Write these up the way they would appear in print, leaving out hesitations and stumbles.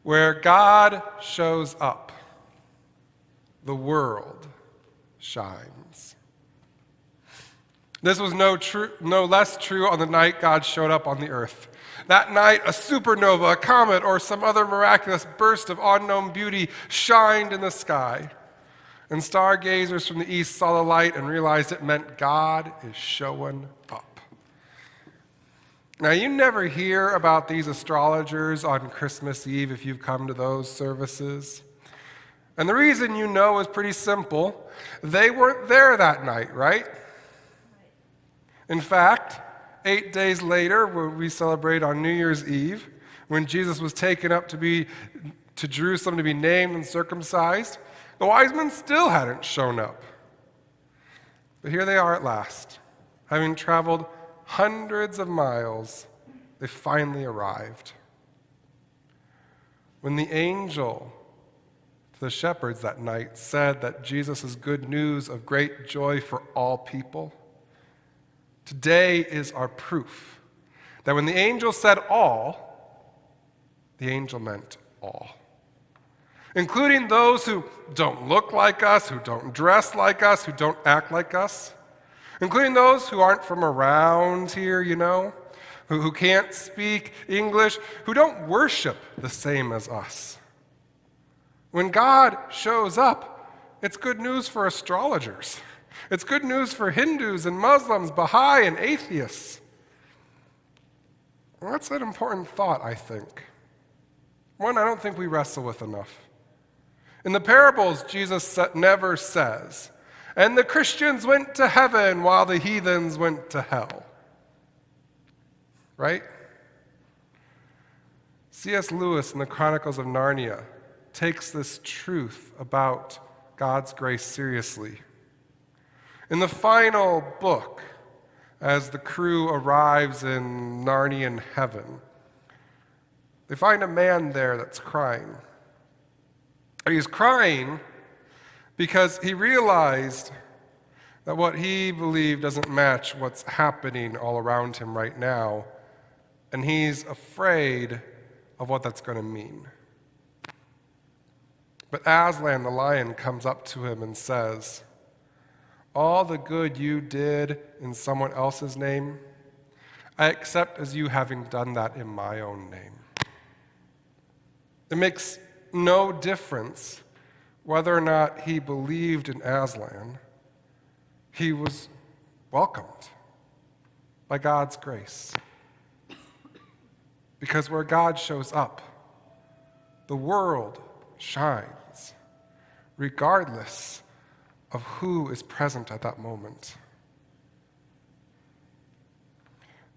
Where God shows up, the world shines. This was no less true on the night God showed up on the earth. That night, a supernova, a comet, or some other miraculous burst of unknown beauty shined in the sky. And stargazers from the east saw the light and realized it meant God is showing up. Now, you never hear about these astrologers on Christmas Eve if you've come to those services. And the reason you know is pretty simple. They weren't there that night, right? In fact, 8 days later, when we celebrate on New Year's Eve, when Jesus was taken up to Jerusalem to be named and circumcised, the wise men still hadn't shown up. But here they are at last, having traveled hundreds of miles, they finally arrived. When the angel to the shepherds that night said that Jesus is good news of great joy for all people, today is our proof that when the angel said all, the angel meant all. Including those who don't look like us, who don't dress like us, who don't act like us. Including those who aren't from around here, who can't speak English, who don't worship the same as us. When God shows up, it's good news for astrologers. It's good news for Hindus and Muslims, Baha'i and atheists. Well, that's an important thought, I think. One I don't think we wrestle with enough. In the parables, Jesus never says, and the Christians went to heaven while the heathens went to hell. Right? C.S. Lewis in the Chronicles of Narnia takes this truth about God's grace seriously. In the final book, as the crew arrives in Narnian heaven, they find a man there that's crying. He's crying because he realized that what he believed doesn't match what's happening all around him right now, and he's afraid of what that's going to mean. But Aslan the lion comes up to him and says, all the good you did in someone else's name, I accept as you having done that in my own name. It makes no difference whether or not he believed in Aslan. He was welcomed by God's grace. Because where God shows up, the world shines, regardless of who is present at that moment.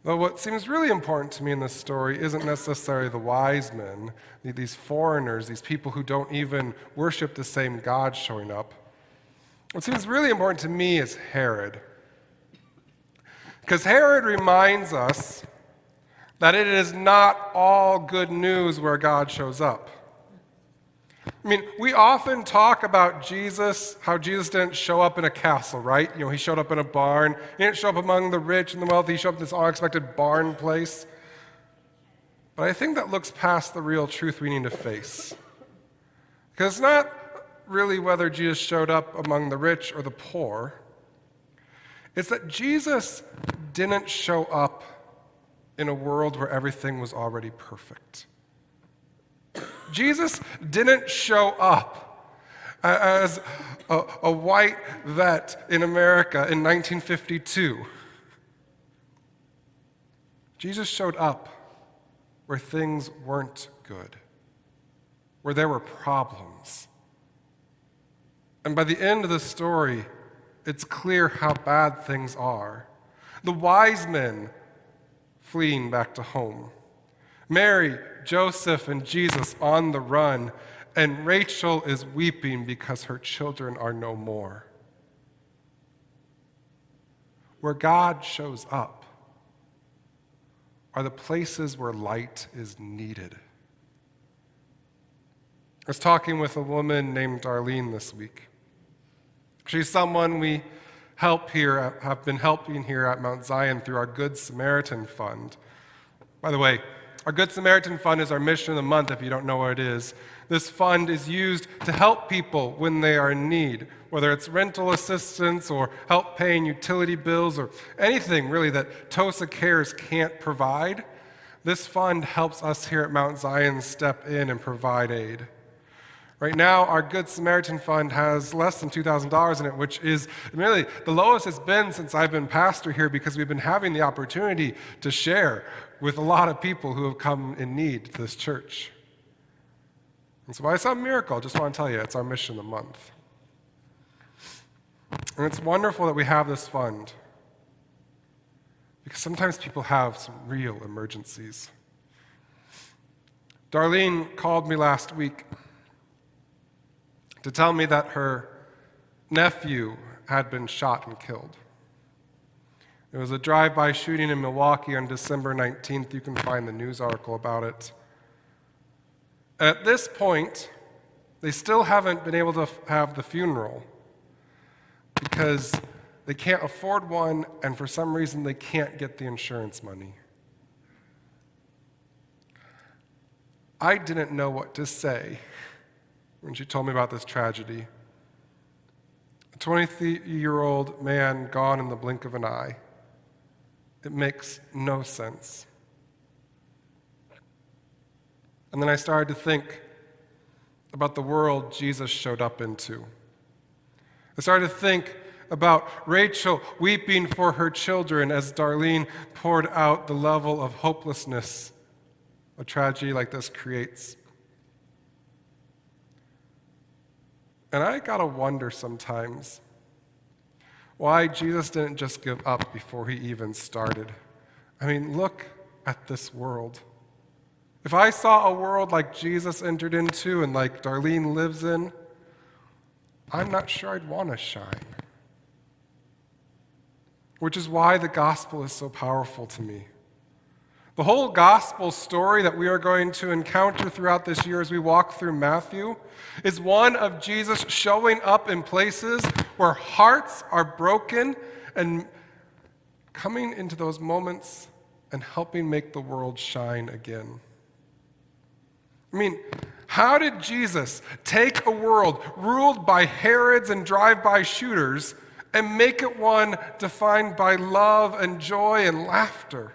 Though what seems really important to me in this story isn't necessarily the wise men, these foreigners, these people who don't even worship the same God showing up. What seems really important to me is Herod. Because Herod reminds us that it is not all good news where God shows up. I mean, we often talk about Jesus, how Jesus didn't show up in a castle, right? He showed up in a barn. He didn't show up among the rich and the wealthy. He showed up in this unexpected barn place. But I think that looks past the real truth we need to face. Because it's not really whether Jesus showed up among the rich or the poor. It's that Jesus didn't show up in a world where everything was already perfect. Jesus didn't show up as a white vet in America in 1952. Jesus showed up where things weren't good, where there were problems. And by the end of the story, it's clear how bad things are. The wise men fleeing back to home. Mary, Joseph, and Jesus on the run, and Rachel is weeping because her children are no more. Where God shows up are the places where light is needed. I was talking with a woman named Darlene this week. She's someone we have been helping here at Mount Zion through our Good Samaritan Fund. By the way, Our Good Samaritan Fund is our mission of the month, if you don't know what it is. This fund is used to help people when they are in need, whether it's rental assistance or help paying utility bills or anything really that TOSA Cares can't provide. This fund helps us here at Mount Zion step in and provide aid. Right now, our Good Samaritan Fund has less than $2,000 in it, which is really the lowest it's been since I've been pastor here, because we've been having the opportunity to share with a lot of people who have come in need to this church. And so by some miracle, I just want to tell you, it's our mission of the month. And it's wonderful that we have this fund, because sometimes people have some real emergencies. Darlene called me last week to tell me that her nephew had been shot and killed. It was a drive-by shooting in Milwaukee on December 19th. You can find the news article about it. At this point, they still haven't been able to have the funeral because they can't afford one, and for some reason they can't get the insurance money. I didn't know what to say when she told me about this tragedy. A 23-year-old man gone in the blink of an eye. It makes no sense. And then I started to think about the world Jesus showed up into. I started to think about Rachel weeping for her children as Darlene poured out the level of hopelessness a tragedy like this creates. And I gotta wonder sometimes why Jesus didn't just give up before he even started. I mean, look at this world. If I saw a world like Jesus entered into and like Darlene lives in, I'm not sure I'd want to shine. Which is why the gospel is so powerful to me. The whole gospel story that we are going to encounter throughout this year as we walk through Matthew is one of Jesus showing up in places where hearts are broken and coming into those moments and helping make the world shine again. I mean, how did Jesus take a world ruled by Herods and drive-by shooters and make it one defined by love and joy and laughter?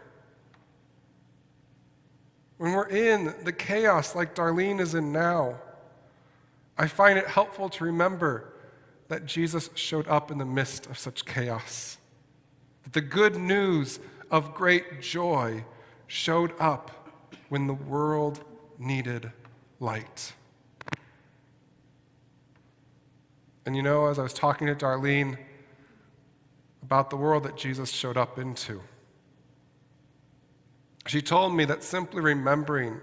When we're in the chaos like Darlene is in now, I find it helpful to remember that Jesus showed up in the midst of such chaos. That the good news of great joy showed up when the world needed light. And you know, as I was talking to Darlene about the world that Jesus showed up into, she told me that simply remembering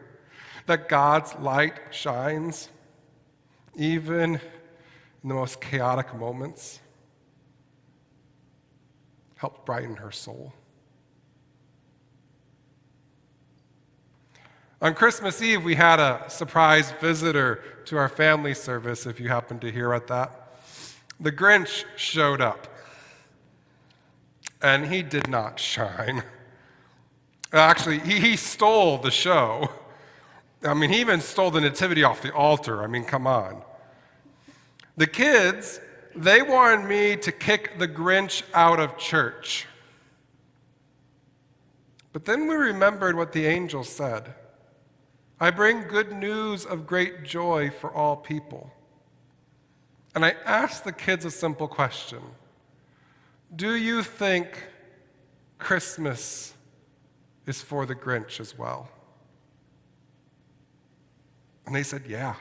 that God's light shines even in the most chaotic moments helped brighten her soul. On Christmas Eve, we had a surprise visitor to our family service, if you happen to hear about that. The Grinch showed up, and he did not shine. Actually, he stole the show. I mean, he even stole the nativity off the altar. I mean, come on. The kids, they wanted me to kick the Grinch out of church. But then we remembered what the angel said. I bring good news of great joy for all people. And I asked the kids a simple question. Do you think Christmas is for the Grinch as well? And they said, yeah.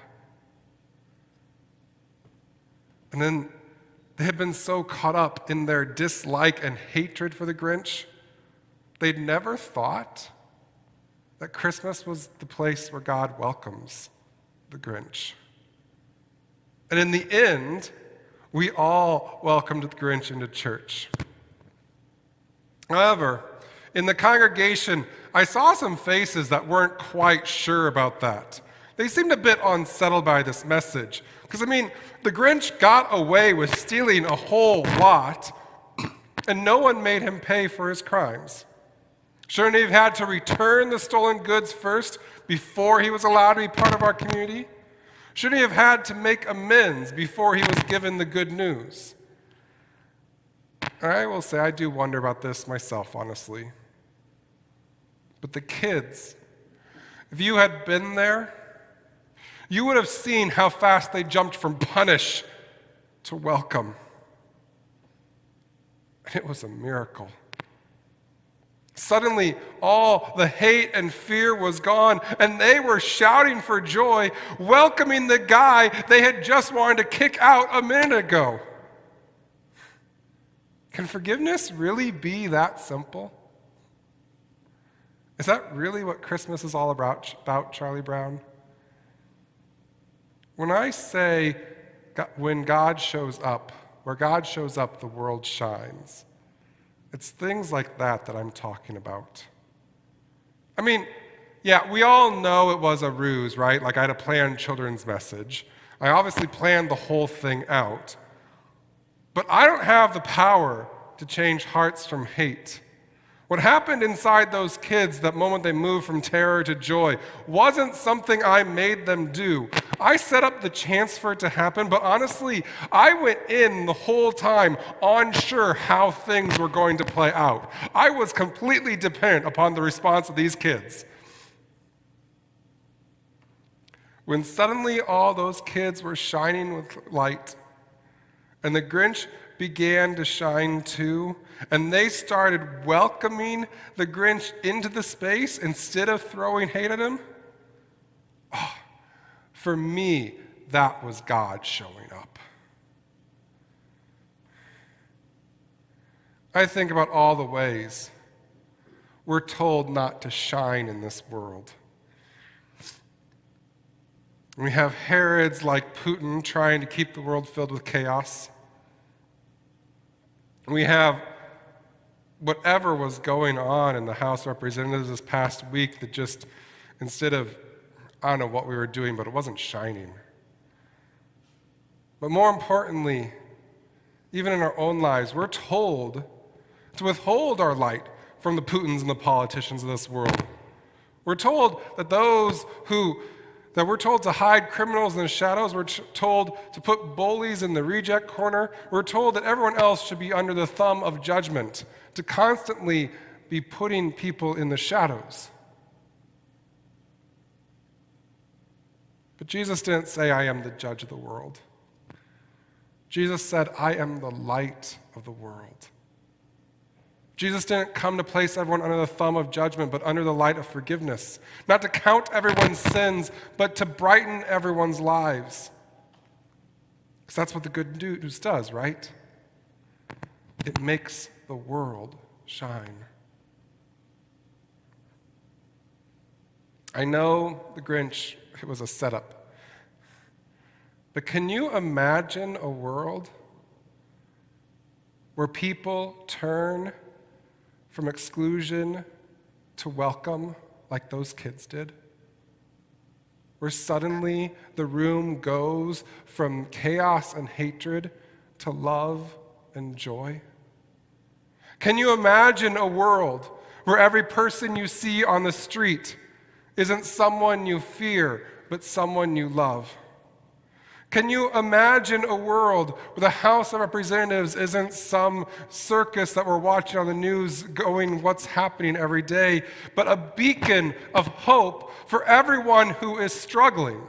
And then they had been so caught up in their dislike and hatred for the Grinch, they'd never thought that Christmas was the place where God welcomes the Grinch. And in the end, we all welcomed the Grinch into church. However, in the congregation, I saw some faces that weren't quite sure about that. They seemed a bit unsettled by this message. Because, I mean, the Grinch got away with stealing a whole lot, and no one made him pay for his crimes. Shouldn't he have had to return the stolen goods first before he was allowed to be part of our community? Shouldn't he have had to make amends before he was given the good news? And I will say, I do wonder about this myself, honestly. But the kids, if you had been there, you would have seen how fast they jumped from punish to welcome. And it was a miracle. Suddenly, all the hate and fear was gone, and they were shouting for joy, welcoming the guy they had just wanted to kick out a minute ago. Can forgiveness really be that simple? Is that really what Christmas is all about, Charlie Brown? When I say when God shows up, where God shows up, the world shines, it's things like that I'm talking about. I mean, yeah, we all know it was a ruse, right? Like I had a planned children's message. I obviously planned the whole thing out. But I don't have the power to change hearts from hate. What happened inside those kids that moment they moved from terror to joy wasn't something I made them do. I set up the chance for it to happen, but honestly, I went in the whole time unsure how things were going to play out. I was completely dependent upon the response of these kids. When suddenly all those kids were shining with light, and the Grinch began to shine too, and they started welcoming the Grinch into the space instead of throwing hate at him, for me, that was God showing up. I think about all the ways we're told not to shine in this world. We have Herods like Putin trying to keep the world filled with chaos. We have whatever was going on in the House of Representatives this past week that just, instead of, I don't know what we were doing, but it wasn't shining. But more importantly, even in our own lives, we're told to withhold our light from the Putins and the politicians of this world. We're told that we're told to hide criminals in the shadows. We're told to put bullies in the reject corner. We're told that everyone else should be under the thumb of judgment, to constantly be putting people in the shadows. But Jesus didn't say, I am the judge of the world. Jesus said, I am the light of the world. Jesus didn't come to place everyone under the thumb of judgment, but under the light of forgiveness. Not to count everyone's sins, but to brighten everyone's lives. Because that's what the good news does, right? It makes the world shine. I know the Grinch, it was a setup. But can you imagine a world where people turn from exclusion to welcome like those kids did? Where suddenly the room goes from chaos and hatred to love and joy? Can you imagine a world where every person you see on the street isn't someone you fear, but someone you love? Can you imagine a world where the House of Representatives isn't some circus that we're watching on the news going what's happening every day, but a beacon of hope for everyone who is struggling?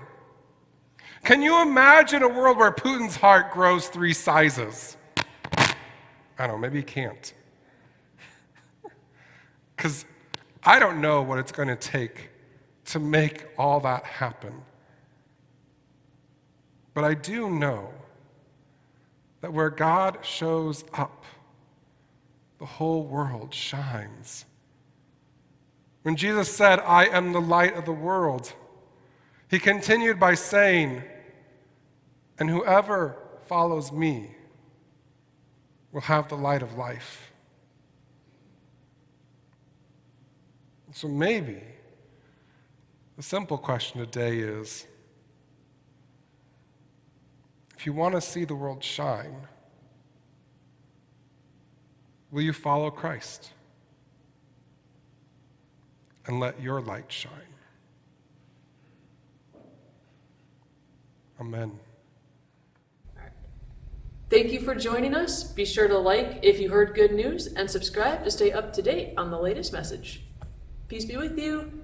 Can you imagine a world where Putin's heart grows 3 sizes? I don't know, maybe he can't. Because I don't know what it's going to take to make all that happen. But I do know that where God shows up, the whole world shines. When Jesus said, I am the light of the world, he continued by saying, and whoever follows me will have the light of life. So maybe the simple question today is, if you want to see the world shine, will you follow Christ? and let your light shine. Amen. Thank you for joining us. Be sure to like if you heard good news and subscribe to stay up to date on the latest message. Peace be with you.